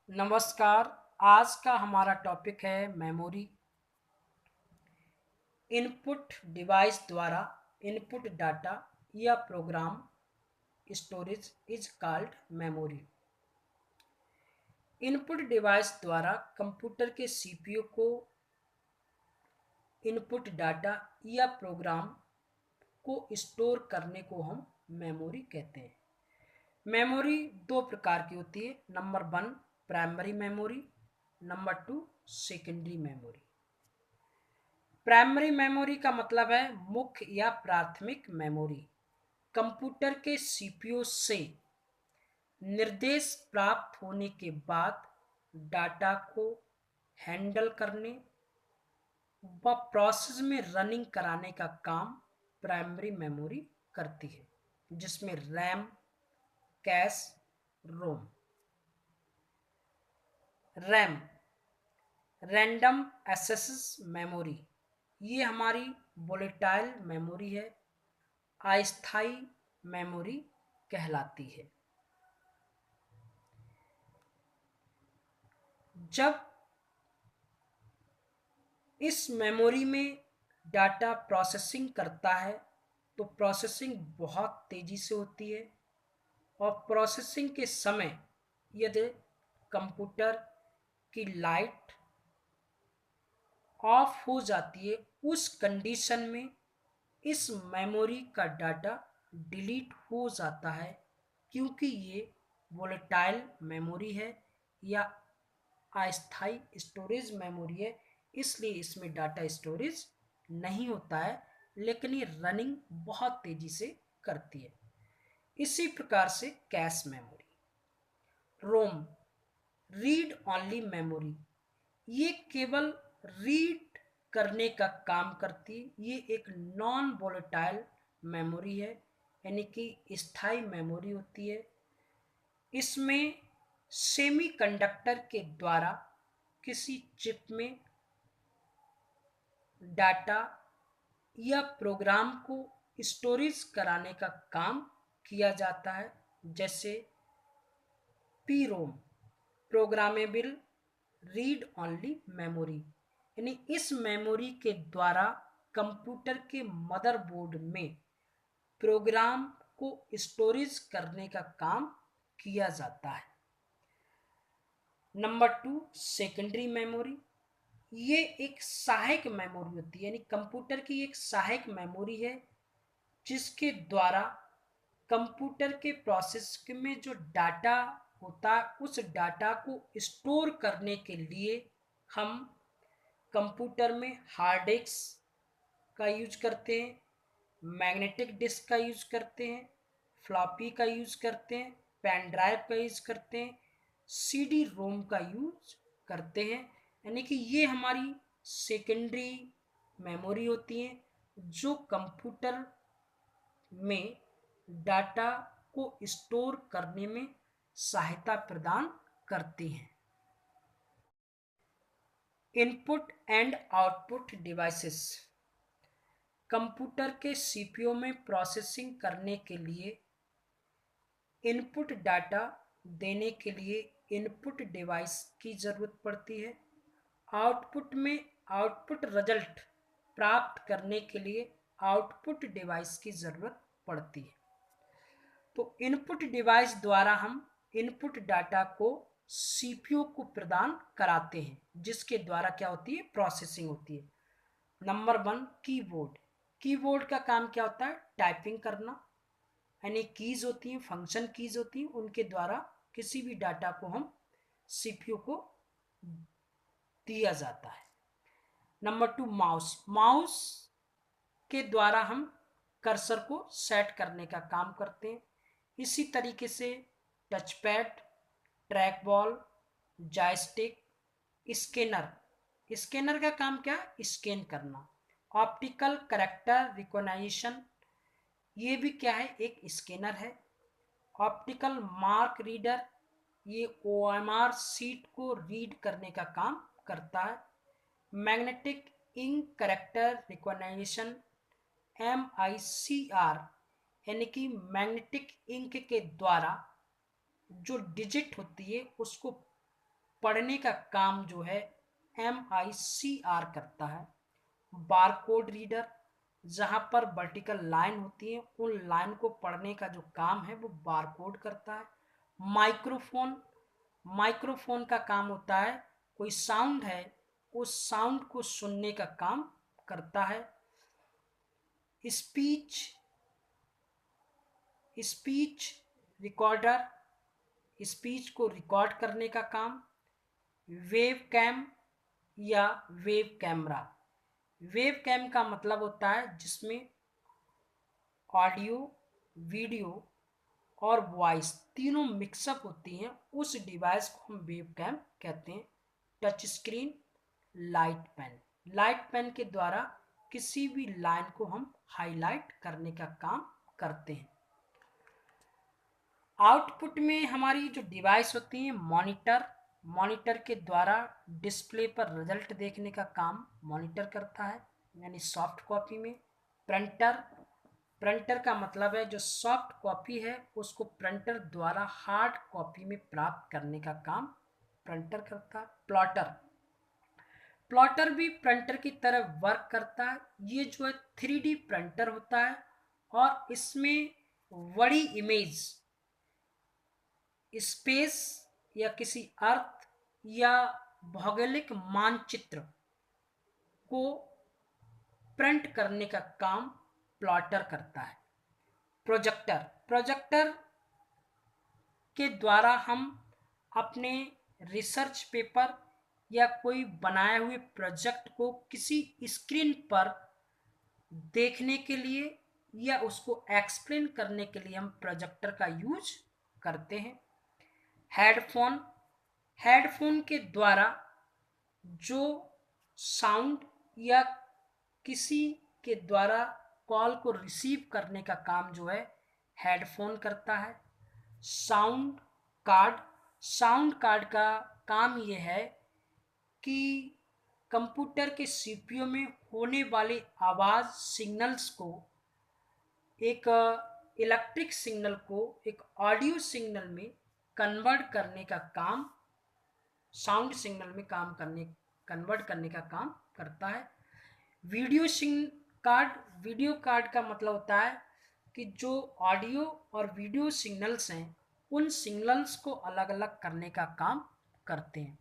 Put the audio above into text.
नमस्कार। आज का हमारा टॉपिक है मेमोरी। इनपुट डिवाइस द्वारा इनपुट डाटा या program storage is called memory. Input device द्वारा कंप्यूटर के सीपीयू को इनपुट डाटा या प्रोग्राम को स्टोर करने को हम मेमोरी कहते हैं। मेमोरी दो प्रकार की होती है। Number 1 primary memory, number 2 secondary memory. Primary memory का मतलब है मुख्य या प्राथमिक मेमोरी। कंप्यूटर के सीपीयू से निर्देश प्राप्त होने के बाद डाटा को हैंडल करने व प्रोसेस में रनिंग कराने का काम प्राइमरी मेमोरी करती है, जिसमें रैम, कैश, रोम। रैम रैंडम एक्सेस मेमोरी, ये हमारी वोलेटाइल मेमोरी है, अस्थायी मेमोरी कहलाती है। जब इस मेमोरी में डाटा प्रोसेसिंग करता है तो प्रोसेसिंग बहुत तेजी से होती है, और प्रोसेसिंग के समय यदि कंप्यूटर की लाइट ऑफ हो जाती है, उस कंडीशन में इस मेमोरी का डाटा डिलीट हो जाता है, क्योंकि ये वोलेटाइल मेमोरी है या अस्थायी स्टोरेज मेमोरी है, इसलिए इसमें डाटा स्टोरेज नहीं होता है, लेकिन ये रनिंग बहुत तेजी से करती है। इसी प्रकार से कैश मेमोरी, रोम रीड ओनली मेमोरी, ये केवल रीड करने का काम करती है। ये एक नॉन वोलेटाइल मेमोरी है, यानी कि स्थायी मेमोरी होती है। इसमें सेमीकंडक्टर के द्वारा किसी चिप में डाटा या प्रोग्राम को स्टोरेज कराने का काम किया जाता है, जैसे P ROM programmable read only memory, यानी इस मेमोरी के द्वारा कंप्यूटर के मदरबोर्ड में प्रोग्राम को स्टोरेज करने का काम किया जाता है। नंबर 2 सेकेंडरी मेमोरी, ये एक सहायक मेमोरी होती है, यानी कंप्यूटर की एक सहायक मेमोरी है, जिसके द्वारा कंप्यूटर के प्रोसेस में जो डाटा होता है उस डाटा को स्टोर करने के लिए हम कंप्यूटर में हार्ड डिस्क का यूज करते हैं, मैग्नेटिक डिस्क का यूज करते हैं, फ्लॉपी का यूज करते हैं, पेन ड्राइव का यूज करते हैं, सीडी रोम का यूज करते हैं। यानी कि ये हमारी सेकेंडरी मेमोरी होती है, जो कंप्यूटर में डाटा को स्टोर करने में सहायता प्रदान करती हैं। Input and output devices, computer के सीपीयू में प्रोसेसिंग करने के लिए इनपुट डाटा देने के लिए इनपुट डिवाइस की ज़रूरत पड़ती है। आउटपुट में आउटपुट रिजल्ट प्राप्त करने के लिए आउटपुट डिवाइस की ज़रूरत पड़ती है। तो इनपुट डिवाइस द्वारा हम इनपुट डाटा को सीपीयू को प्रदान कराते हैं, जिसके द्वारा क्या होती है, प्रोसेसिंग होती है। नंबर 1 कीबोर्ड, कीबोर्ड का काम क्या होता है, टाइपिंग करना, यानी कीज होती हैं, फंक्शन कीज होती हैं, उनके द्वारा किसी भी डाटा को हम सीपीयू को दिया जाता है। नंबर 2 माउस, माउस के द्वारा हम कर्सर को सेट करने का काम करते हैं। इसी तरीके से touch pad, track ball, joystick, scanner, scanner का काम क्या, स्कैन करना। ऑप्टिकल कैरेक्टर रिकॉग्निशन, ये भी क्या है, एक स्कैनर है। ऑप्टिकल मार्क रीडर, ये ओएमआर सीट को रीड करने का काम करता है। Magnetic ink character recognition, MICR, यानी कि मैग्नेटिक इंक के द्वारा जो डिजिट होती है उसको पढ़ने का काम जो है MICR करता है। बारकोड रीडर, जहां पर वर्टिकल लाइन होती है उन लाइन को पढ़ने का जो काम है वो बारकोड करता है। माइक्रोफोन, माइक्रोफोन का काम होता है कोई साउंड है उस साउंड को सुनने का काम करता है। स्पीच, स्पीच रिकॉर्डर, स्पीच को रिकॉर्ड करने का काम। वेब कैम या वेब कैमरा, वेब कैम का मतलब होता है जिसमें ऑडियो, वीडियो और वॉइस तीनों मिक्सअप होती हैं, उस डिवाइस को हम वेब कैम कहते हैं। Touch screen, light pen, light pen के द्वारा किसी भी लाइन को हम हाईलाइट करने का काम करते हैं। आउटपुट में हमारी जो डिवाइस होती है मॉनिटर, मॉनिटर के द्वारा डिस्प्ले पर रिजल्ट देखने का काम मॉनिटर करता है यानी सॉफ्ट कॉपी में। प्रिंटर, प्रिंटर का मतलब है जो सॉफ्ट कॉपी है उसको प्रिंटर द्वारा हार्ड कॉपी में प्राप्त करने का काम प्रिंटर करता है। प्लॉटर, प्लॉटर भी प्रिंटर की तरह वर्क करता है। ये जो है 3D प्रिंटर होता है और इसमें बड़ी इमेज, स्पेस या किसी अर्थ या भौगोलिक मानचित्र को प्रिंट करने का काम प्लॉटर करता है। प्रोजेक्टर, प्रोजेक्टर के द्वारा हम अपने रिसर्च पेपर या कोई बनाए हुए प्रोजेक्ट को किसी स्क्रीन पर देखने के लिए या उसको एक्सप्लेन करने के लिए हम प्रोजेक्टर का यूज करते हैं। हेडफोन, हेडफोन के द्वारा जो साउंड या किसी के द्वारा कॉल को रिसीव करने का काम जो है हेडफोन करता है। साउंड कार्ड, साउंड कार्ड का काम ये है कि कंप्यूटर के सीपीयू में होने वाले आवाज सिग्नल्स को, एक इलेक्ट्रिक सिग्नल को एक ऑडियो सिग्नल में कन्वर्ट करने का काम, साउंड सिग्नल में काम करने, कन्वर्ट करने का काम करता है। वीडियो कार्ड, वीडियो कार्ड का मतलब होता है कि जो ऑडियो और वीडियो सिग्नल्स हैं उन सिग्नल्स को अलग अलग करने का काम करते हैं।